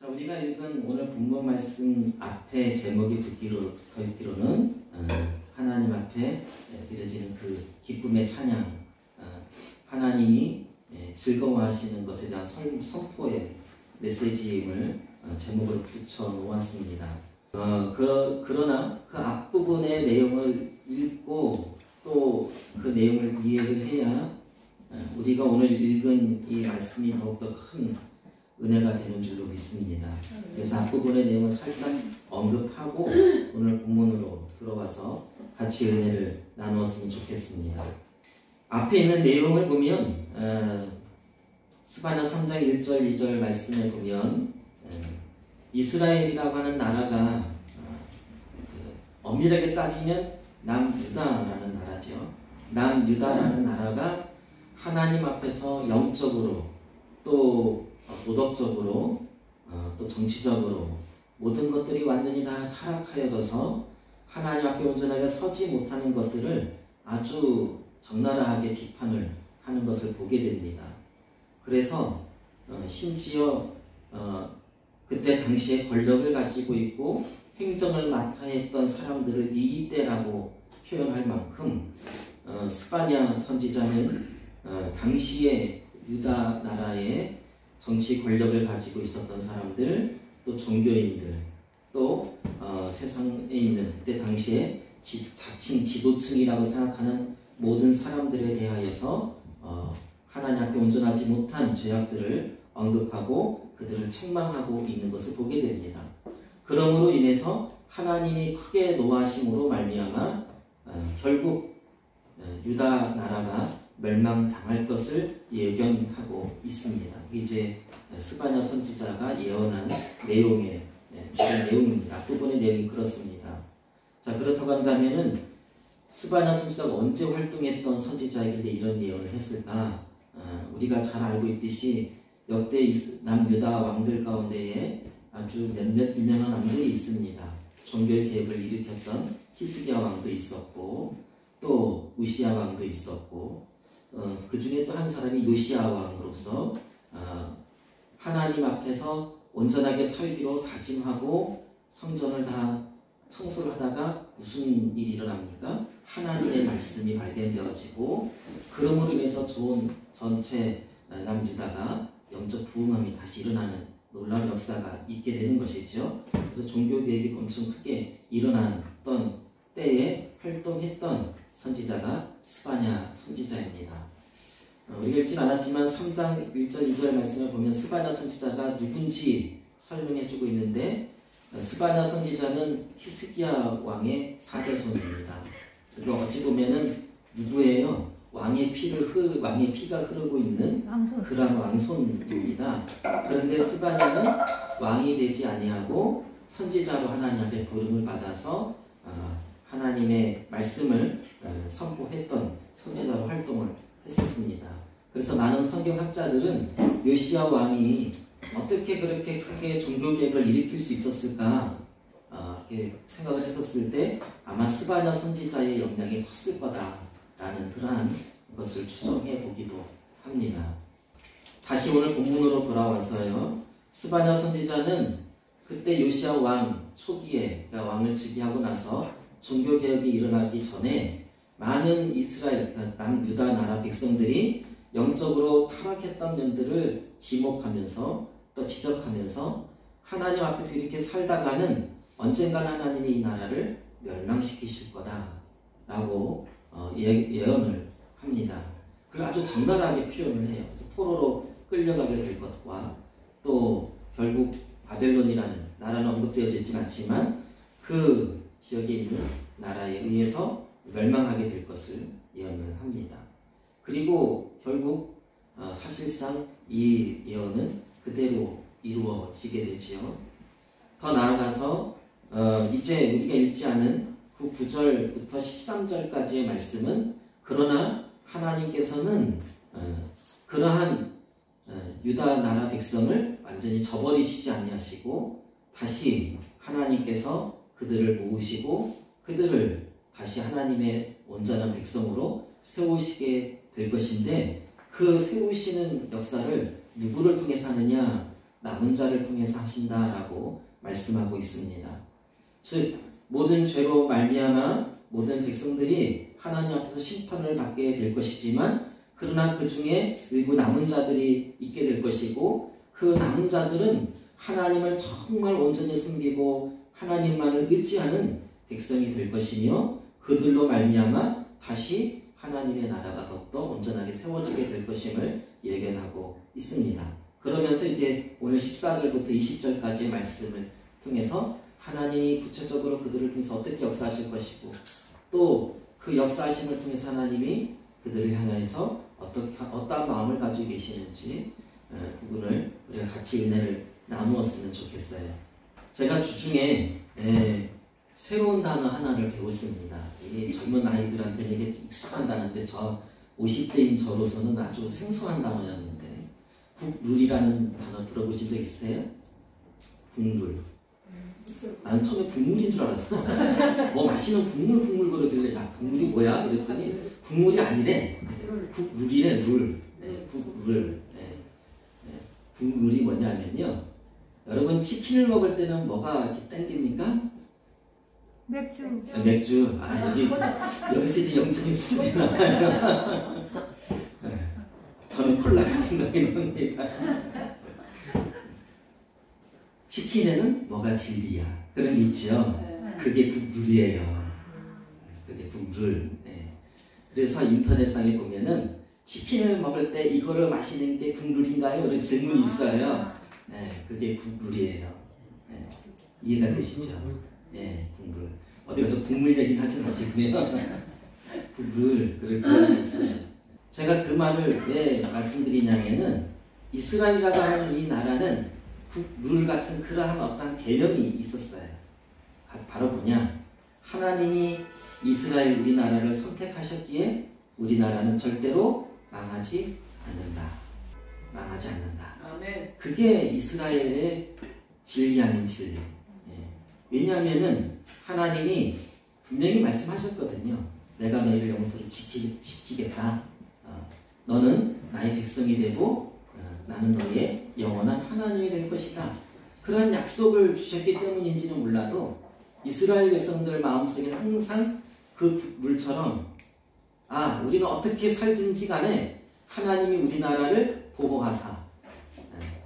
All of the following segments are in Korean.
자, 우리가 읽은 오늘 본문 말씀 앞에 제목이 붙어 있기로는 하나님 앞에 드려지는 그 기쁨의 찬양, 하나님이 즐거워하시는 것에 대한 선포의 메시지임을 제목으로 붙여 놓았습니다. 그러나 그 앞부분의 내용을 읽고 또 그 내용을 이해를 해야 우리가 오늘 읽은 이 말씀이 더욱더 큰 은혜가 되는 줄로 믿습니다. 그래서 앞부분의 내용을 살짝 언급하고 오늘 본문으로 들어와서 같이 은혜를 나누었으면 좋겠습니다. 앞에 있는 내용을 보면 스바냐 3장 1절 2절 말씀에 보면 이스라엘이라고 하는 나라가 엄밀하게 따지면 남유다라는 나라죠. 남유다라는 나라가 하나님 앞에서 영적으로 또 도덕적으로 또 정치적으로 모든 것들이 완전히 다 타락하여져서 하나님 앞에 온전하게 서지 못하는 것들을 아주 적나라하게 비판을 하는 것을 보게 됩니다. 그래서 심지어 그때 당시에 권력을 가지고 있고 행정을 맡아 했던 사람들을 이기떼라고 표현할 만큼 스바냐 선지자는 당시에 유다 나라의 정치 권력을 가지고 있었던 사람들, 또 종교인들, 또 세상에 있는 그때 당시에 자칭 지도층이라고 생각하는 모든 사람들에 대하여서 하나님 앞에 온전하지 못한 죄악들을 언급하고 그들을 책망하고 있는 것을 보게 됩니다. 그러므로 인해서 하나님이 크게 노하심으로 말미암아 결국 유다 나라가 멸망당할 것을 예견하고 있습니다. 이제 스바냐 선지자가 예언한 내용의 주된 내용입니다. 앞부분의 내용이 그렇습니다. 자, 그렇다고 한다면은 스바냐 선지자가 언제 활동했던 선지자이길래 이런 예언을 했을까? 우리가 잘 알고 있듯이 역대 남유다 왕들 가운데에 아주 몇몇 유명한 왕들이 있습니다. 종교의 개혁을 일으켰던 히스기야 왕도 있었고 또 우시야 왕도 있었고 그 중에 또 한 사람이 요시야 왕으로서 하나님 앞에서 온전하게 살기로 다짐하고 성전을 다 청소를 하다가 무슨 일이 일어납니까? 하나님의 말씀이 발견되어지고 그러므로 인해서 전체 남유다가 영적 부흥함이 다시 일어나는 놀라운 역사가 있게 되는 것이죠. 그래서 종교개혁이 엄청 크게 일어났던 때에 활동했던 선지자가 스바냐 선지자입니다. 우리가 읽진 않았지만 3장 1절 2절 말씀을 보면 스바냐 선지자가 누군지 설명해주고 있는데 스바냐 선지자는 히스기야 왕의 4대손입니다. 그리고 어찌 보면은 누구예요? 왕의 피가 흐르고 있는 그런 왕손입니다. 그런데 스바냐는 왕이 되지 아니하고 선지자로 하나님 앞에 부름을 받아서 하나님의 말씀을 선포했던 선지자로 활동을 했었습니다. 그래서 많은 성경학자들은 요시야 왕이 어떻게 그렇게 크게 종교개혁을 일으킬 수 있었을까 이렇게 생각을 했었을 때 아마 스바냐 선지자의 영향이 컸을 거다라는 그러한 것을 추정해 보기도 합니다. 다시 오늘 본문으로 돌아와서요. 스바냐 선지자는 그때 요시야 왕 초기에 그러니까 왕을 즉위하고 나서 종교개혁이 일어나기 전에 많은 이스라엘, 남유다 나라 백성들이 영적으로 타락했던 면들을 지목하면서 또 지적하면서 하나님 앞에서 이렇게 살다가는 언젠가는 하나님이 이 나라를 멸망시키실 거다라고 예언을 합니다. 그걸 아주 적나라하게 표현을 해요. 그래서 포로로 끌려가게 될 것과 또 결국 바벨론이라는 나라는 언급되어져 있진 않지만 그 지역에 있는 나라에 의해서 멸망하게 될 것을 예언을 합니다. 그리고 결국 사실상 이 예언은 그대로 이루어지게 되지요. 더 나아가서 이제 우리가 읽지 않은 그 9절부터 13절까지의 말씀은 그러나 하나님께서는 그러한 유다 나라 백성을 완전히 저버리시지 아니하시고 다시 하나님께서 그들을 모으시고 그들을 다시 하나님의 온전한 백성으로 세우시게 될 것인데 그 세우시는 역사를 누구를 통해서 하느냐? 남은 자를 통해서 하신다라고 말씀하고 있습니다. 즉 모든 죄로 말미암아 모든 백성들이 하나님 앞에서 심판을 받게 될 것이지만 그러나 그 중에 일부 남은 자들이 있게 될 것이고 그 남은 자들은 하나님을 정말 온전히 섬기고 하나님만을 의지하는 백성이 될 것이며 그들로 말미암아 다시 하나님의 나라가 더욱더 온전하게 세워지게 될 것임을 예견하고 있습니다. 그러면서 이제 오늘 14절부터 20절까지의 말씀을 통해서 하나님이 구체적으로 그들을 통해서 어떻게 역사하실 것이고 또 그 역사하심을 통해서 하나님이 그들을 향해서 어떠한 마음을 가지고 계시는지 부분을 우리가 같이 은혜를 나누었으면 좋겠어요. 제가 주중에 새로운 단어 하나를 배웠습니다. 이게 젊은 아이들한테는 이게 익숙한 단어인데 저 50대인 저로서는 아주 생소한 단어였는데 국룰이라는 단어 들어보신 적 있어요? 국룰. 나는 처음에 국물인 줄 알았어. 뭐 마시는 국물 그러길래 야 국물이 뭐야? 그랬더니 국물이 아니래. 국룰이래. 룰. 국룰. 국룰이 뭐냐면요. 여러분 치킨을 먹을 때는 뭐가 이렇게 땡깁니까? 맥주. 맥주. 여기서 이제 영적인 수준이 나와요. 저는 콜라가 생각이 납니다. 치킨에는 뭐가 진리야. 그런 게 있죠. 그게 국룰이에요. 그게 국룰. 그래서 인터넷상에 보면은 치킨을 먹을 때 이거를 마시는 게 국룰인가요? 이런 질문이 있어요. 그게 국룰이에요. 이해가 되시죠? 국룰. 어디 가서 국물 얘기는 하지 마시고요. 국룰. 그런 게 있어요. 제가 그 말을 왜 말씀드리냐면은 이스라엘이라고 하는 이 나라는 국룰 같은 그러한 어떤 개념이 있었어요. 바로 뭐냐? 하나님이 이스라엘 우리나라를 선택하셨기에 우리나라는 절대로 망하지 않는다. 망하지 않는다. 아멘. 그게 이스라엘의 진리 아닌 진리. 왜냐하면은 하나님이 분명히 말씀하셨거든요. 내가 너희를 영원토록 지키겠다. 너는 나의 백성이 되고 나는 너의 영원한 하나님이 될 것이다. 그런 약속을 주셨기 때문인지는 몰라도 이스라엘 백성들 마음속에는 항상 그 물처럼 우리는 어떻게 살든지 간에 하나님이 우리나라를 보호하사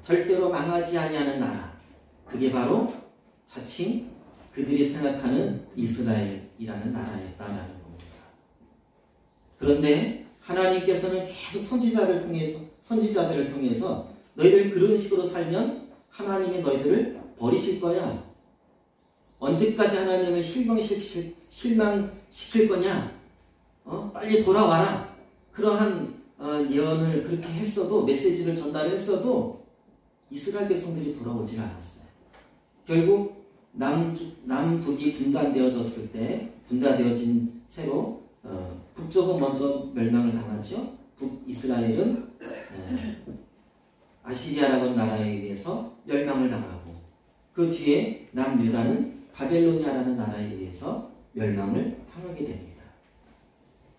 절대로 망하지 아니하는 나라, 그게 바로 자칭 그들이 생각하는 이스라엘이라는 나라였다라는 겁니다. 그런데 하나님께서는 계속 선지자들을 통해서 너희들 그런 식으로 살면 하나님이 너희들을 버리실 거야. 언제까지 하나님을 실망시킬 거냐? 빨리 돌아와라. 그러한 예언을 그렇게 했어도, 메시지를 전달했어도 이스라엘 백성들이 돌아오질 않았어요. 결국 남북이 분단되어졌을 때, 분단되어진 채로 북쪽은 먼저 멸망을 당하죠. 북이스라엘은 아시리아라는 나라에 의해서 멸망을 당하고 그 뒤에 남유다는 바벨로니아라는 나라에 의해서 멸망을 당하게 됩니다.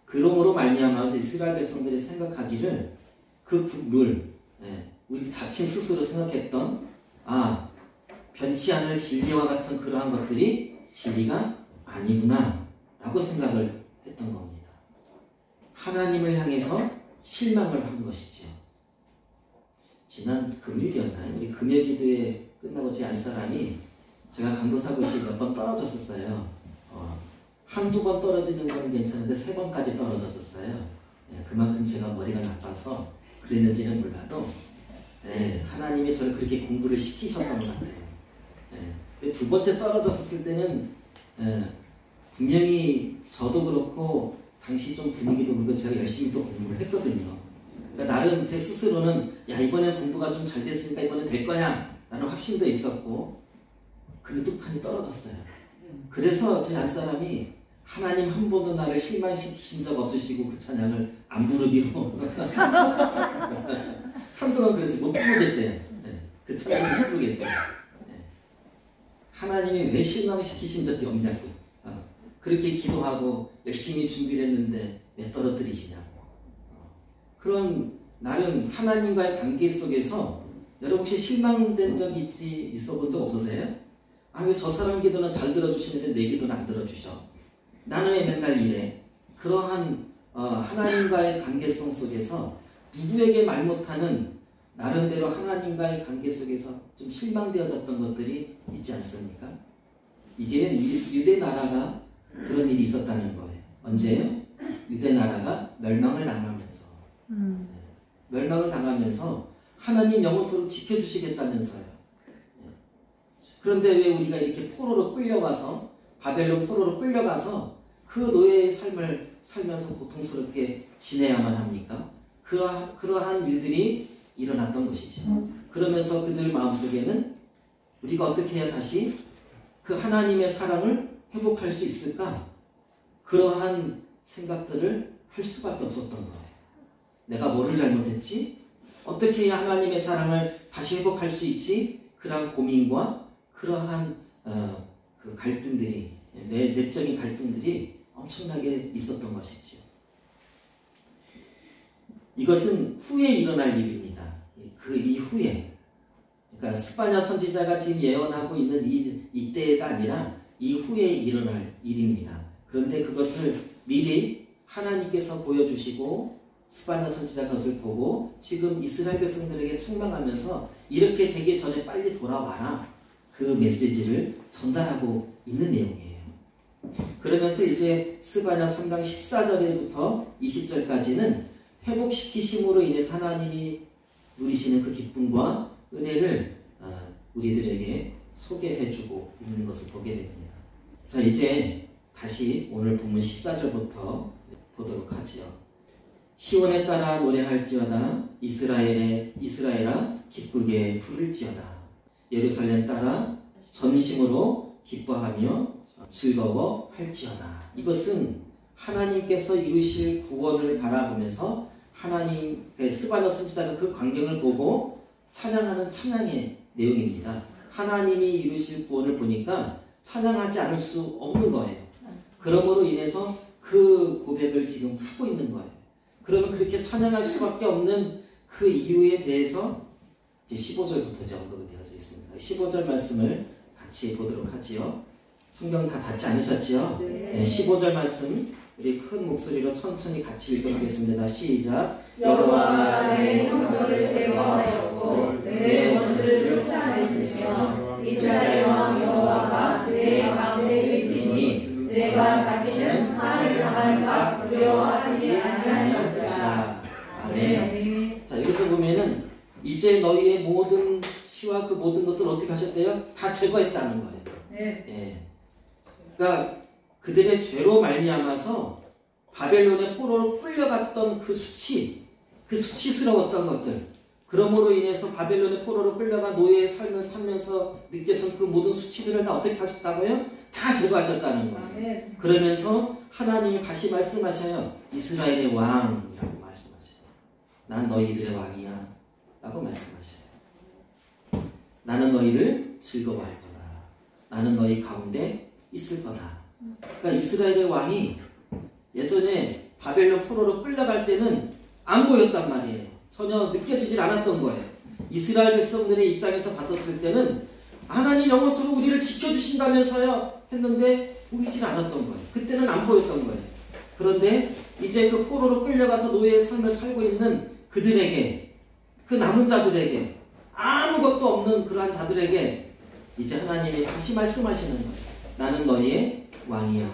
그러므로 말미암아서 이스라엘 백성들이 생각하기를 그 국룰, 우리 자칭 스스로 생각했던 변치 않을 진리와 같은 그러한 것들이 진리가 아니구나 라고 생각을 했던 겁니다. 하나님을 향해서 실망을 한 것이죠. 지난 금요일이었나요? 우리 금요기도회 끝나고 제 안사람이 제가 강도사고시 몇 번 떨어졌었어요. 한두 번 떨어지는 건 괜찮은데 3번까지 떨어졌었어요. 그만큼 제가 머리가 나빠서 그랬는지는 몰라도 하나님이 저를 그렇게 공부를 시키셨던 것 같아요. 두 번째 떨어졌을 때는 분명히 저도 그렇고 당시 좀 분위기도 그렇고 제가 열심히 또 공부를 했거든요. 그러니까 나름 제 스스로는 이번에 공부가 좀 잘 됐으니까 이번엔 될 거야 라는 확신도 있었고 근데 뚝하니 떨어졌어요. 그래서 제 안사람이 하나님 한 번도 나를 실망시키신 적 없으시고 그 찬양을 안 부르기로 한동안 그래서 못 부르겠대. 그 찬양을 못 부르겠대. 하나님이 왜 실망시키신 적이 없냐고. 그렇게 기도하고 열심히 준비를 했는데 왜 떨어뜨리시냐고. 그런 나름 하나님과의 관계 속에서 여러분 혹시 실망된 적 있어 본 적 없으세요? 아, 왜 저 사람 기도는 잘 들어주시는데 내 기도는 안 들어주셔? 나는 왜 맨날 이래? 그러한 하나님과의 관계성 속에서 누구에게 말 못하는 나름대로 하나님과의 관계 속에서 좀 실망되어졌던 것들이 있지 않습니까? 이게 유대 나라가 그런 일이 있었다는 거예요. 언제요? 유대 나라가 멸망을 당하면서 멸망을 당하면서 하나님 영원토록 지켜주시겠다면서요. 그런데 왜 우리가 이렇게 포로로 끌려가서 바벨론 포로로 끌려가서 그 노예의 삶을 살면서 고통스럽게 지내야만 합니까? 그러한 일들이 일어났던 것이죠. 그러면서 그들 마음속에는 우리가 어떻게 해야 다시 그 하나님의 사랑을 회복할 수 있을까? 그러한 생각들을 할 수밖에 없었던 거예요. 내가 뭐를 잘못했지? 어떻게 해야 하나님의 사랑을 다시 회복할 수 있지? 그러한 고민과 그러한 그 갈등들이, 내적인 갈등들이 엄청나게 있었던 것이지요. 이것은 후에 일어날 일입니다. 그 이후에, 그러니까 스바냐 선지자가 지금 예언하고 있는 이때가 아니라 이후에 일어날 일입니다. 그런데 그것을 미리 하나님께서 보여주시고 스바냐 선지자가 그것을 보고 지금 이스라엘 백성들에게 책망하면서 이렇게 되기 전에 빨리 돌아와라, 그 메시지를 전달하고 있는 내용이에요. 그러면서 이제 스바냐 3장 14절부터 20절까지는 회복시키심으로 인해서 하나님이 누리시는 그 기쁨과 은혜를 우리들에게 소개해주고 있는 것을 보게 됩니다. 자, 이제 다시 오늘 본문 14절부터 보도록 하지요. 시온에 따라 노래할지어다. 이스라엘아 기쁘게 부를지어다. 예루살렘 따라 전심으로 기뻐하며 즐거워할지어다. 이것은 하나님께서 이루실 구원을 바라보면서 하나님의 스바냐 선지자가 그 광경을 보고 찬양하는 찬양의 내용입니다. 하나님이 이루실 구원을 보니까 찬양하지 않을 수 없는 거예요. 그러므로 인해서 그 고백을 지금 하고 있는 거예요. 그러면 그렇게 찬양할 수밖에 없는 그 이유에 대해서 이제 15절부터 언급이 되어져 있습니다. 15절 말씀을 같이 보도록 하지요. 성경 다 닫지 않으셨지요? 네. 15절 말씀 우리 큰 목소리로 천천히 같이 읽도록 하겠습니다. 시작. 여호와가 내 형벌을 제거하였고 내 원수를 쫓아냈으며 이스라엘 왕 여호와가 내 가운데 계시니 내가 다시는 화를 당할까 두려워하지 아니할 것이라. 아멘. 자, 여기서 보면은 이제 너희의 모든 수치와 그 모든 것들을 어떻게 하셨대요? 다 제거했다는 거예요. 네. 예. 그러니까 그들의 죄로 말미암아서 바벨론의 포로로 끌려갔던 그 수치스러웠던 것들, 그러므로 인해서 바벨론의 포로로 끌려가 노예의 삶을 살면서 느꼈던 그 모든 수치들을 다 어떻게 하셨다고요? 다 제거하셨다는 거예요. 그러면서 하나님이 다시 말씀하셔요. 이스라엘의 왕이라고 말씀하셔요. 난 너희들의 왕이야 라고 말씀하셔요. 나는 너희를 즐거워할 거다. 나는 너희 가운데 있을 거다. 그러니까 이스라엘의 왕이 예전에 바벨론 포로로 끌려갈 때는 안 보였단 말이에요. 전혀 느껴지질 않았던 거예요. 이스라엘 백성들의 입장에서 봤었을 때는 하나님 영원토록 우리를 지켜주신다면서요 했는데 보이질 않았던 거예요. 그때는 안 보였던 거예요. 그런데 이제 그 포로로 끌려가서 노예의 삶을 살고 있는 그들에게, 그 남은 자들에게, 아무것도 없는 그러한 자들에게 이제 하나님이 다시 말씀하시는 거예요. 나는 너희의 왕이야.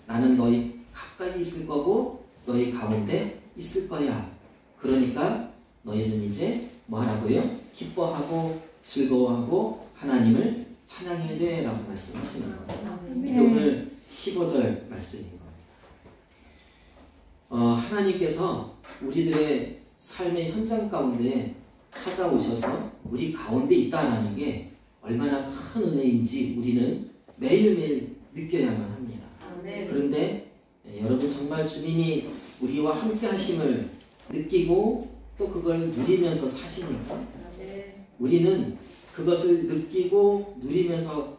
나는 너희 가까이 있을 거고 너희 가운데 있을 거야. 그러니까 너희는 이제 뭐 하라고요? 기뻐하고 즐거워하고 하나님을 찬양해야 돼 라고 말씀하시는 거예요. 이게 오늘 15절 말씀인 겁니다. 하나님께서 우리들의 삶의 현장 가운데 찾아오셔서 우리 가운데 있다는 게 얼마나 큰 은혜인지 우리는 매일매일 느껴야만 합니다. 그런데 여러분 정말 주님이 우리와 함께 하심을 느끼고 또 그걸 누리면서 사시니까 우리는 그것을 느끼고 누리면서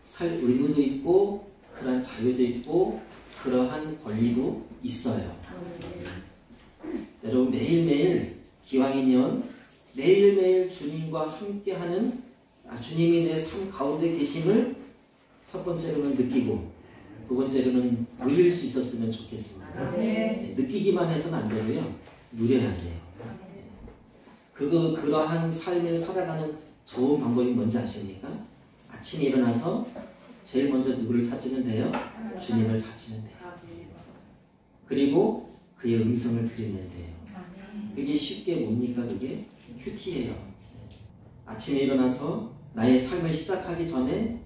살 의무도 있고 그러한 자유도 있고 그러한 권리도 있어요. 여러분 매일매일 기왕이면 매일매일 주님과 함께하는 주님이 내 삶 가운데 계심을 첫 번째로는 느끼고 두 번째로는 누릴 수 있었으면 좋겠습니다. 느끼기만 해서는 안 되고요. 누려야 돼요. 그러한 삶을 살아가는 좋은 방법이 뭔지 아십니까? 아침에 일어나서 제일 먼저 누구를 찾으면 돼요? 주님을 찾으면 돼요. 그리고 그의 음성을 들으면 돼요. 그게 쉽게 뭡니까? 그게 큐티예요. 아침에 일어나서 나의 삶을 시작하기 전에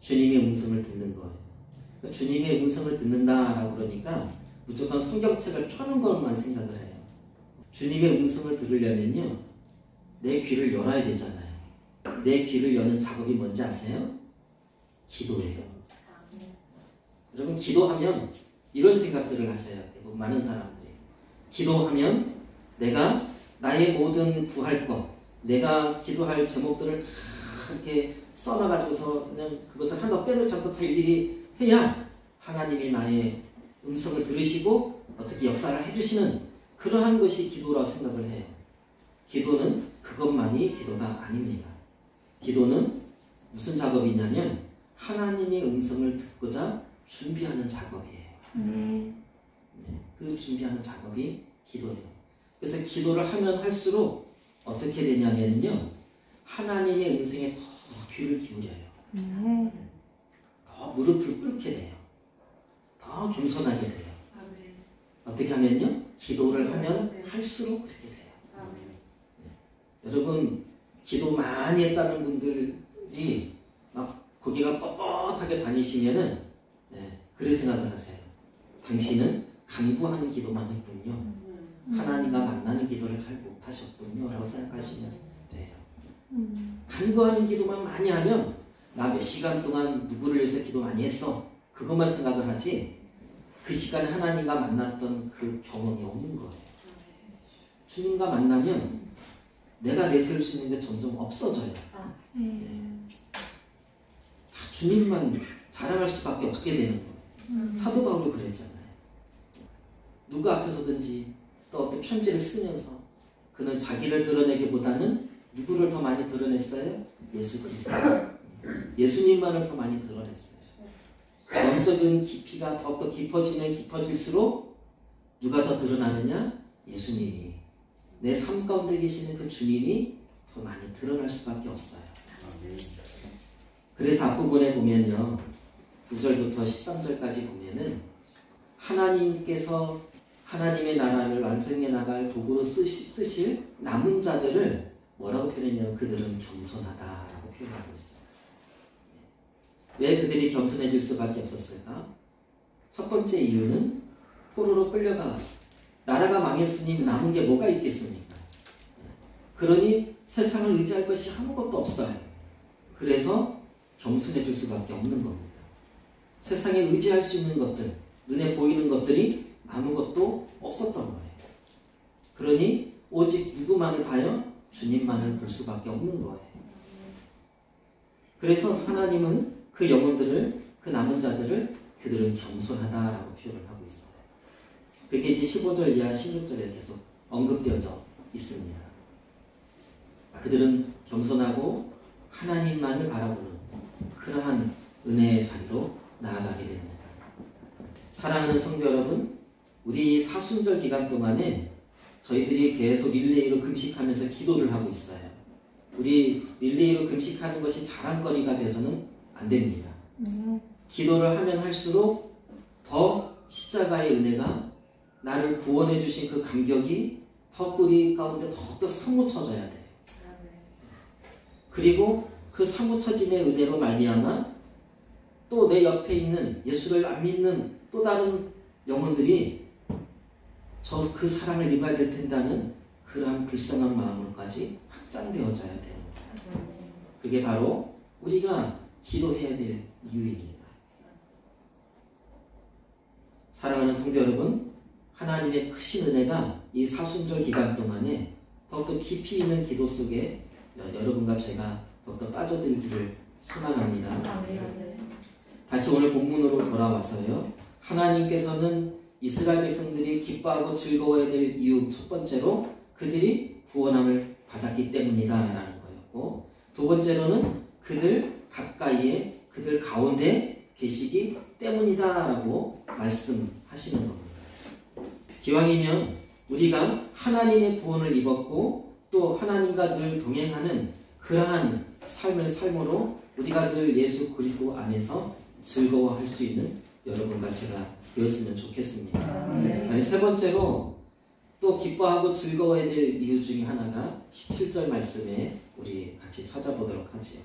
주님의 음성을 듣는 거예요. 그러니까 주님의 음성을 듣는다라고 그러니까 무조건 성경책을 펴는 것만 생각을 해요. 주님의 음성을 들으려면요, 내 귀를 열어야 되잖아요. 내 귀를 여는 작업이 뭔지 아세요? 기도예요. 여러분, 기도하면 이런 생각들을 하셔야 돼요. 많은 사람들이 기도하면 내가 나의 모든 구할 것, 내가 기도할 제목들을 다 이렇게 써놔가지고서 그냥 그것을 하나 빼놓지 않고 다 일일이 해야 하나님이 나의 음성을 들으시고 어떻게 역사를 해주시는 그러한 것이 기도라고 생각을 해요. 기도는 그것만이 기도가 아닙니다. 기도는 무슨 작업이냐면 하나님의 음성을 듣고자 준비하는 작업이에요. 그 준비하는 작업이 기도예요. 그래서 기도를 하면 할수록 어떻게 되냐면요, 하나님의 음성에 더 귀를 기울여요. 더 무릎을 꿇게 돼요. 더 겸손하게 돼요. 어떻게 하면요, 기도를 하면 할수록 그렇게 돼요. 여러분, 기도 많이 했다는 분들이 막 고개가 뻣뻣하게 다니시면은 그런 생각을 하세요. 당신은 간구하는 기도만 했군요. 하나님과 만나는 기도를 잘 못하셨군요. 라고 생각하시면 돼요. 간구하는 기도만 많이 하면 나 몇 시간 동안 누구를 위해서 기도 많이 했어. 그것만 생각을 하지 그 시간에 하나님과 만났던 그 경험이 없는 거예요. 주님과 만나면 내가 내세울 수 있는 게 점점 없어져요. 다 주님만 자랑할 수밖에 없게 되는 거예요. 사도 바울이 그랬잖아요. 누구 앞에서든지 또 어떤 편지를 쓰면서 그는 자기를 드러내기보다는 누구를 더 많이 드러냈어요? 예수 그리스도. 예수님만을 더 많이 드러냈어요. 영적인 깊이가 더욱더 깊어지면 깊어질수록 누가 더 드러나느냐? 예수님이. 내 삶 가운데 계시는 그 주님이 더 많이 드러날 수밖에 없어요. 그래서 앞부분에 보면요, 9절부터 13절까지 보면은 하나님께서 하나님의 나라를 완성해 나갈 도구로 쓰실 남은 자들을 뭐라고 표현했냐면 그들은 겸손하다라고 표현하고 있어요. 왜 그들이 겸손해질 수밖에 없었을까? 첫 번째 이유는 포로로 끌려가 나라가 망했으니 남은 게 뭐가 있겠습니까? 그러니 세상을 의지할 것이 아무것도 없어요. 그래서 겸손해질 수밖에 없는 겁니다. 세상에 의지할 수 있는 것들, 눈에 보이는 것들이 아무것도 없었던 거예요. 그러니 오직 누구만을 봐요? 주님만을 볼 수밖에 없는 거예요. 그래서 하나님은 그 영혼들을, 그 남은 자들을 그들은 겸손하다라고 표현을 하고 있어요. 그게 이제 15절 이하 16절에 계속 언급되어져 있습니다. 그들은 겸손하고 하나님만을 바라보는 그러한 은혜의 자리로 나아가게 됩니다. 사랑하는 성도 여러분, 우리 사순절 기간 동안에 저희들이 계속 릴레이로 금식하면서 기도를 하고 있어요. 우리 릴레이로 금식하는 것이 자랑거리가 돼서는 안 됩니다. 기도를 하면 할수록 더 십자가의 은혜가 나를 구원해 주신 그 감격이 더욱더 우리 가운데 더욱더 사무쳐져야 돼요. 그리고 그 사무쳐짐의 은혜로 말미암아 또 내 옆에 있는 예수를 안 믿는 또 다른 영혼들이 그 사랑을 입어야 될 텐다는 그러한 불쌍한 마음으로까지 확장되어져야 돼요. 그게 바로 우리가 기도해야 될 이유입니다. 사랑하는 성도 여러분, 하나님의 크신 은혜가 이 사순절 기간 동안에 더욱더 깊이 있는 기도 속에 여러분과 제가 더욱더 빠져들기를 소망합니다. 다시 오늘 본문으로 돌아와서요, 하나님께서는 이스라엘 백성들이 기뻐하고 즐거워해야 될 이유 첫 번째로 그들이 구원함을 받았기 때문이다라는 거였고, 두 번째로는 그들 가까이에 그들 가운데 계시기 때문이다라고 말씀하시는 겁니다. 기왕이면 우리가 하나님의 구원을 입었고 또 하나님과 늘 동행하는 그러한 삶을 삶으로 우리가 늘 예수 그리스도 안에서 즐거워할 수 있는 여러분과 제가 되었으면 좋겠습니다. 아니, 세 번째로 또 기뻐하고 즐거워야 될 이유 중에 하나가 17절 말씀에 우리 같이 찾아보도록 하지요.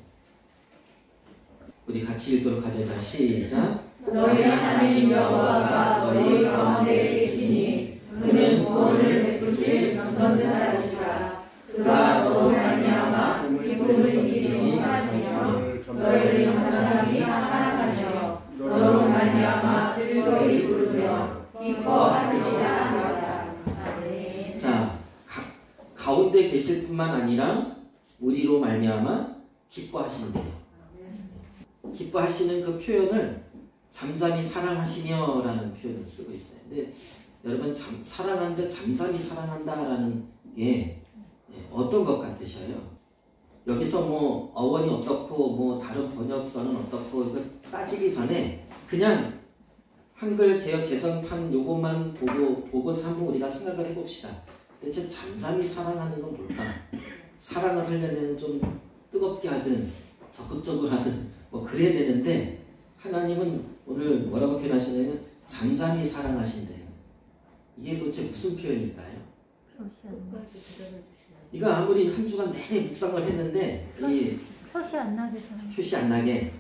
우리 같이 읽도록 하죠. 자, 시작. 너희 하나님 여호와가 너희 가운데 계시니 그는 구원을 베푸실 전전자이시라. 그가 너로 말미암아 기쁨을 이기지 하시며 너희를 전전하게 사랑하시며 너로 말미암아 즐거이 부르며 기뻐하시리라 하였다. 아멘. 자, 가운데 계실 뿐만 아니라 우리로 말미암아 기뻐하신대요. 기뻐하시는 그 표현을 잠잠히 사랑하시며라는 표현을 쓰고 있어요. 근데 여러분 사랑하는데 잠잠히 사랑한다라는 게 어떤 것 같으셔요? 여기서 뭐 어원이 어떻고 뭐 다른 번역서는 어떻고 이거 따지기 전에 그냥 한글 개역 개정판 요것만 보고서 한번 우리가 생각을 해봅시다. 대체 잠잠히 사랑하는 건 뭘까? 사랑을 하려면 좀 뜨겁게 하든 적극적으로 하든 뭐 그래야 되는데 하나님은 오늘 뭐라고 표현하시냐면 잠잠히 사랑하신대요. 이게 도대체 무슨 표현일까요? 이거 아무리 한 주간 내내 묵상을 했는데 표시 안 나게 표시 안 나게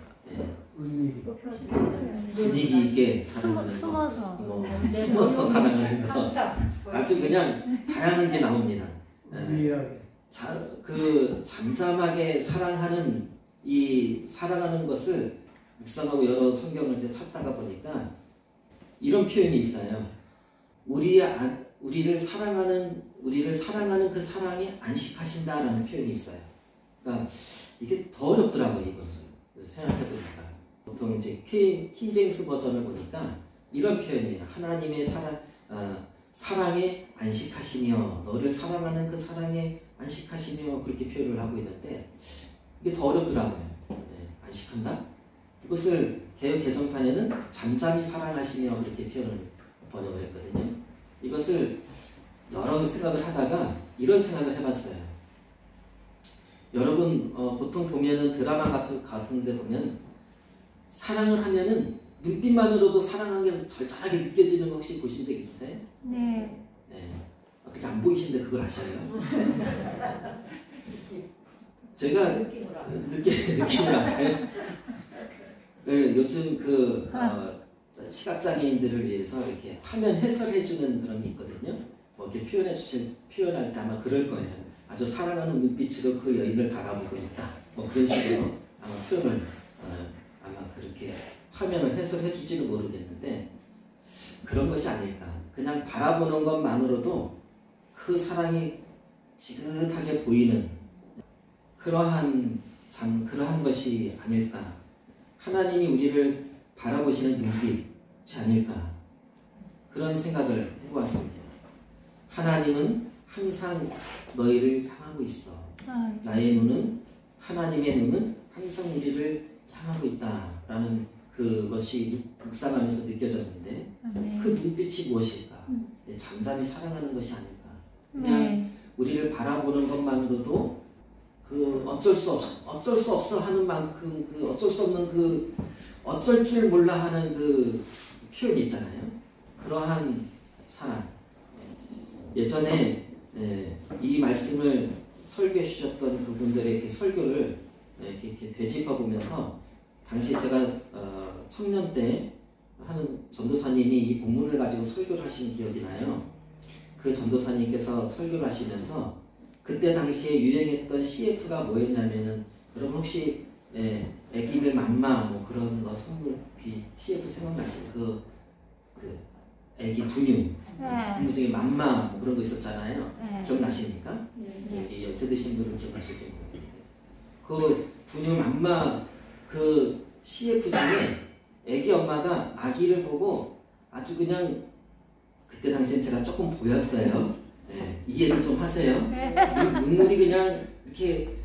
분위기 있게 사랑하는 숨어서 거, 숨어서 사랑하는 거 아주 그냥 다양한 게 나옵니다. 그 잠잠하게 사랑하는 이 사랑하는 것을 묵상하고 여러 성경을 이제 찾다가 보니까 이런 표현이 있어요. 우리를 사랑하는 그 사랑에 안식하신다라는 표현이 있어요. 그러니까 이게 더 어렵더라고요, 이것을 생각해보니까. 보통 이제 킹제임스 버전을 보니까 이런 표현이에요. 하나님의 사랑에 안식하시며 너를 사랑하는 그 사랑에 안식하시며 그렇게 표현을 하고 있는데 이게 더 어렵더라고요. 안식한다? 이것을 개역 개정판에는 잠잠히 사랑하시며 그렇게 표현을 번역을 했거든요. 이것을 여러 생각을 하다가 이런 생각을 해봤어요. 여러분 보통 보면은 드라마 같은 데 보면 사랑을 하면은 눈빛만으로도 사랑하는 게 절절하게 느껴지는 거 혹시 보신 적 있으세요? 네. 어떻게 안 보이시는데 그걸 아셔요? 제가 느낌을 아세요? 요즘 시각장애인들을 위해서 이렇게 화면 해설해주는 그런 게 있거든요. 뭐 이렇게 표현할 때 아마 그럴 거예요. 아주 사랑하는 눈빛으로 그 여인을 바라보고 있다. 뭐 그런 식으로 아마 표현을 아마 그렇게 화면을 해설해줄지는 모르겠는데 그런 것이 아닐까. 그냥 바라보는 것만으로도 그 사랑이 지긋하게 보이는 그러한 것이 아닐까. 하나님이 우리를 바라보시는 눈빛이 아닐까. 그런 생각을 해보았습니다. 하나님은 항상 너희를 향하고 있어. 나의 눈은, 하나님의 눈은 항상 우리를 향하고 있다라는 그것이 묵상하면서 느껴졌는데 그 눈빛이 무엇일까? 잠잠히 사랑하는 것이 아닐까? 그냥 우리를 바라보는 것만으로도 그 어쩔 수 없어 하는 만큼 그 어쩔 수 없는 그 어쩔 줄 몰라 하는 그 표현이 있잖아요. 그러한 사랑. 예전에 이 말씀을 설교해 주셨던 그분들의 그 설교를 이렇게 되짚어 보면서 당시 제가 청년 때 하는 전도사님이 이 본문을 가지고 설교를 하신 기억이 나요. 그 전도사님께서 설교를 하시면서 그때 당시에 유행했던 CF가 뭐였냐면은 여러분 혹시 애기들 맘마 뭐 그런 거 선물 CF 생각나시죠? 그 애기 분유 중에 맘마 뭐 그런 거 있었잖아요. 기억나십니까? 여기 연세 드신 분은 기억나실지 모르겠는데 그 분유 맘마 그 CF 중에 애기 엄마가 아기를 보고 아주 그냥 그때 당시엔 제가 조금 보였어요. 네, 이해를 좀 하세요. 눈물이 그냥 이렇게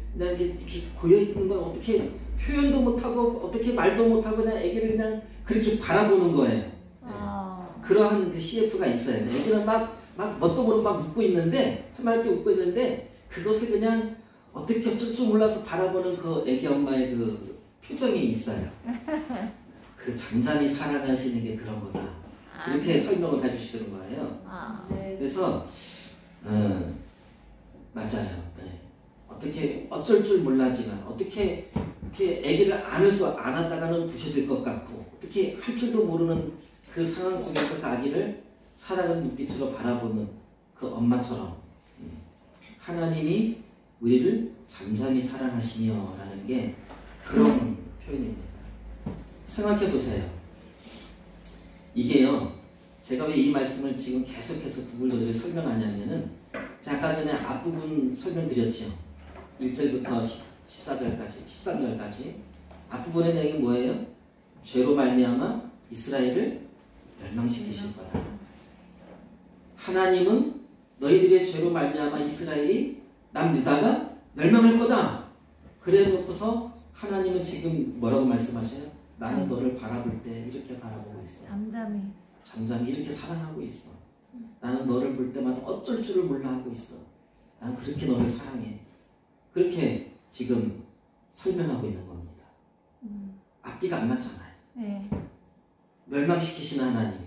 고여 있는 건 어떻게 표현도 못하고 어떻게 말도 못하고 그냥 애기를 그냥 그렇게 바라보는 거예요. 네. 그러한 그 CF가 있어요. 애기는 막 뭣도 모르고 막 웃고 있는데 해맑게 웃고 있는데 그것을 그냥 어떻게 어쩔 줄 몰라서 바라보는 그 애기 엄마의 그 표정이 있어요. 그 잠잠히 사랑하시는 게 그런 거다. 이렇게 설명을 해주시는 거예요. 그래서 맞아요. 네. 어떻게 어쩔 줄 몰라지만 어떻게 이렇게 아기를 안았다가는 부셔질 것 같고 어떻게 할 줄도 모르는 그 상황 속에서 그 아기를 사랑하는 눈빛으로 바라보는 그 엄마처럼 하나님이 우리를 잠잠히 사랑하시며라는 게 그런 표현입니다. 생각해 보세요. 이게요. 제가 왜 이 말씀을 지금 계속해서 구글조절에 설명하냐면은 제가 아까 전에 앞부분 설명드렸죠. 1절부터 13절까지 앞부분의 내용이 뭐예요? 죄로 말미암아 이스라엘을 멸망시키실 거다. 하나님은 너희들의 죄로 말미암아 이스라엘이 남유다가 멸망할 거다. 그래 놓고서 하나님은 지금 뭐라고 말씀하셔요? 나는 너를 바라볼 때 이렇게 바라보고 있어. 잠잠히 이렇게 사랑하고 있어. 나는 너를 볼 때마다 어쩔 줄을 몰라 하고 있어. 난 그렇게 너를 사랑해. 그렇게 지금 설명하고 있는 겁니다. 앞뒤가 안 맞잖아요. 네. 멸망시키시는 하나님.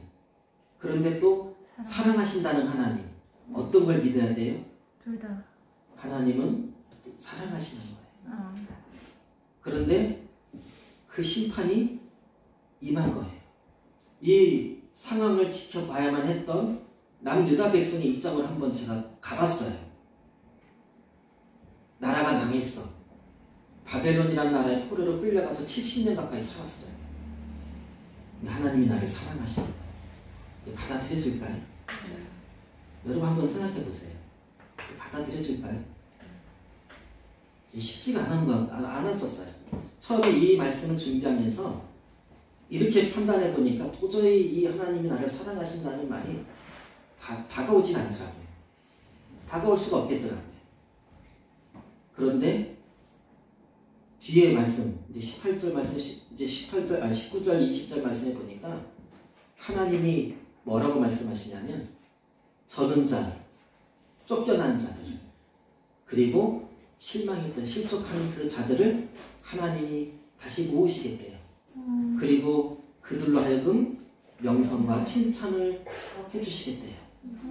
그런데 또 사랑하신다는 하나님. 어떤 걸 믿어야 돼요? 둘 다. 하나님은 사랑하시는 거예요. 그런데 그 심판이 임한 거예요. 이 상황을 지켜봐야만 했던 남유다 백성의 입장을 한번 제가 가봤어요. 나라가 망했어. 바벨론이라는 나라에 포로로 끌려가서 70년 가까이 살았어요. 근데 하나님이 나를 사랑하시니까 받아들여질까요? 여러분 한번 생각해 보세요. 받아들여질까요? 쉽지가 않았었어요. 처음에 이 말씀을 준비하면서 이렇게 판단해 보니까 도저히 이 하나님이 나를 사랑하신다는 말이 다가오진 않더라고요. 다가올 수가 없겠더라고요. 그런데 뒤에 말씀, 이제 18절 말씀, 이제 19절, 20절 말씀해 보니까 하나님이 뭐라고 말씀하시냐면 저는 자, 쫓겨난 자들, 그리고 실망했던 실족한 그 자들을 하나님이 다시 모으시겠대요. 그리고 그들로 하여금 명성과 칭찬을 해주시겠대요.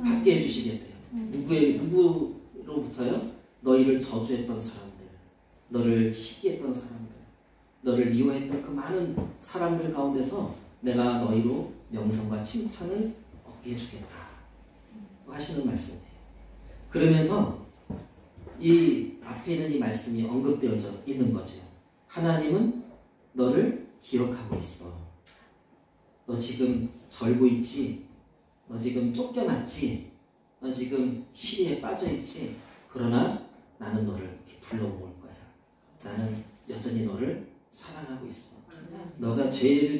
받게 해주시겠대요. 누구로부터요? 너희를 저주했던 사람들, 너를 시기했던 사람들, 너를 미워했던 그 많은 사람들 가운데서 내가 너희로 명성과 칭찬을 얻게 해주겠다 하시는 말씀이에요. 그러면서 이 앞에 있는 이 말씀이 언급되어져 있는 거죠. 하나님은 너를 기억하고 있어. 너 지금 절고 있지? 너 지금 쫓겨났지? 너 지금 시리에 빠져있지? 그러나 나는 너를 이렇게 불러모을 거야. 나는 여전히 너를 사랑하고 있어. 너가 죄를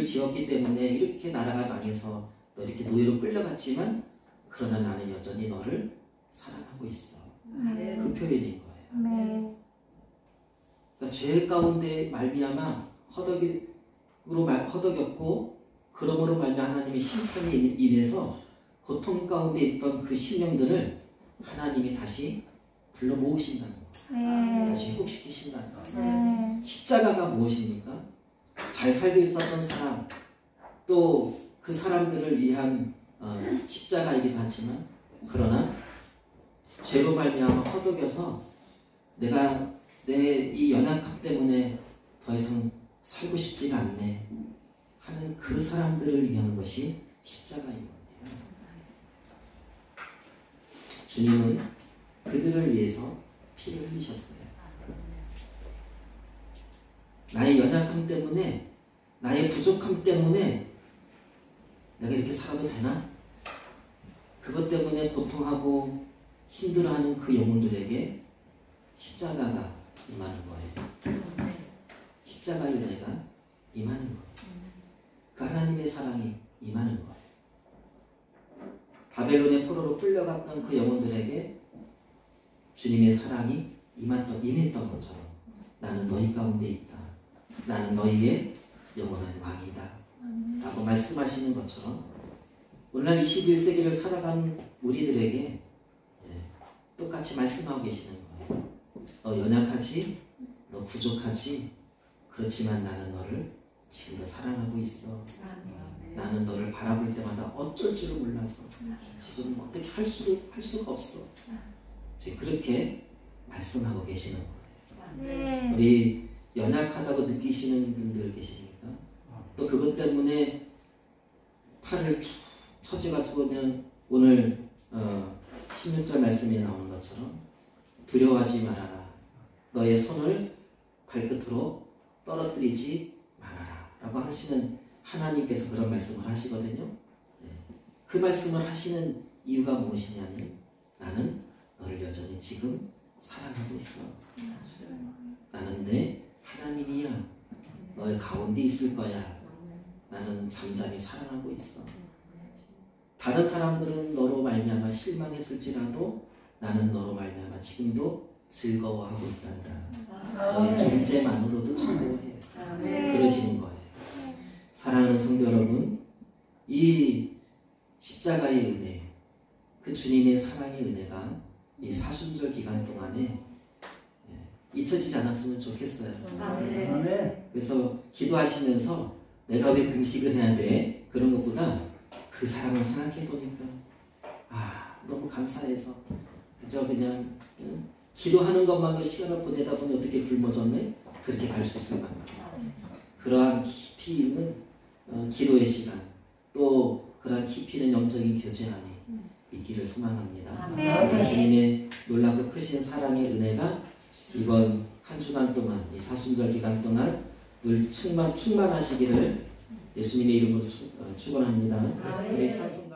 지었기 때문에 이렇게 나라가 망해서 너 이렇게 노예로 끌려갔지만 그러나 나는 여전히 너를 사랑하고 있어. 그 표현인 거예요. 그러니까 죄 가운데 말미암아 허덕였고 그러므로 말미암아 하나님의 심판이 인해서 고통 가운데 있던 그 심령들을 하나님이 다시 불러 모으신다는 거예요. 다시 회복시키신다는 거예요. 십자가가 무엇입니까? 잘 살고 있었던 사람, 또 그 사람들을 위한 십자가이기도 하지만 그러나 죄로 말미암아 허덕여서 내가 내 이 연약함 때문에 더 이상 살고 싶지가 않네 하는 그 사람들을 위한 것이 십자가인 겁니다. 주님은 그들을 위해서 피를 흘리셨어요. 나의 연약함 때문에, 나의 부족함 때문에 내가 이렇게 살아도 되나? 그것 때문에 고통하고 힘들어하는 그 영혼들에게 십자가가 임하는 거예요. 십자가의 은혜가 임하는 거예요. 그 하나님의 사랑이 임하는 거예요. 바벨론의 포로로 끌려갔던 그 영혼들에게 주님의 사랑이 임했던 것처럼 나는 너희 가운데 있다. 나는 너희의 영원한 왕이다. 라고 말씀하시는 것처럼 오늘날 21세기를 살아가는 우리들에게 똑같이 말씀하고 계시는 거예요. 너 연약하지? 너 부족하지? 그렇지만 나는 너를 지금도 사랑하고 있어. 나는 너를 바라볼 때마다 어쩔 줄을 몰라서 지금 어떻게 할 수가 없어. 지금 그렇게 말씀하고 계시는 거예요. 네. 우리 연약하다고 느끼시는 분들 계십니까? 또 그것 때문에 팔을 쭉 처져가서 그냥 오늘 16절 말씀에 나오는 것처럼 두려워하지 말아라. 너의 손을 발끝으로 떨어뜨리지 말아라. 라고 하시는 하나님께서 그런 말씀을 하시거든요. 그 말씀을 하시는 이유가 무엇이냐면 나는 너를 여전히 지금 사랑하고 있어. 나는 내 하나님이야. 너의 가운데 있을 거야. 나는 잠잠히 사랑하고 있어. 다른 사람들은 너로 말미암아 실망했을지라도 나는 너로 말미암아 지금도 즐거워하고 있단다. 너의 존재만으로도 즐거워해. 그러시는 거예요. 사랑하는 성도 여러분, 이 십자가의 은혜, 그 주님의 사랑의 은혜가 이 사순절 기간 동안에 잊혀지지 않았으면 좋겠어요. 그래서 기도하시면서 내가 왜 금식을 해야 돼? 그런 것보다 그 사랑을 생각해 보니까 너무 감사해서 그냥 기도하는 것만으로 시간을 보내다 보니 어떻게 굶어졌네? 그렇게 갈 수 있을 만큼 그러한 깊이 있는 기도의 시간, 또 그러한 깊이 있는 영적인 교제 안에 있기를 소망합니다. 주님의 놀랍고 크신 사랑의 은혜가 이번 한 주간 동안, 이 사순절 기간 동안 늘 충만하시기를 예수님의 이름으로 축원합니다. 우리 찬송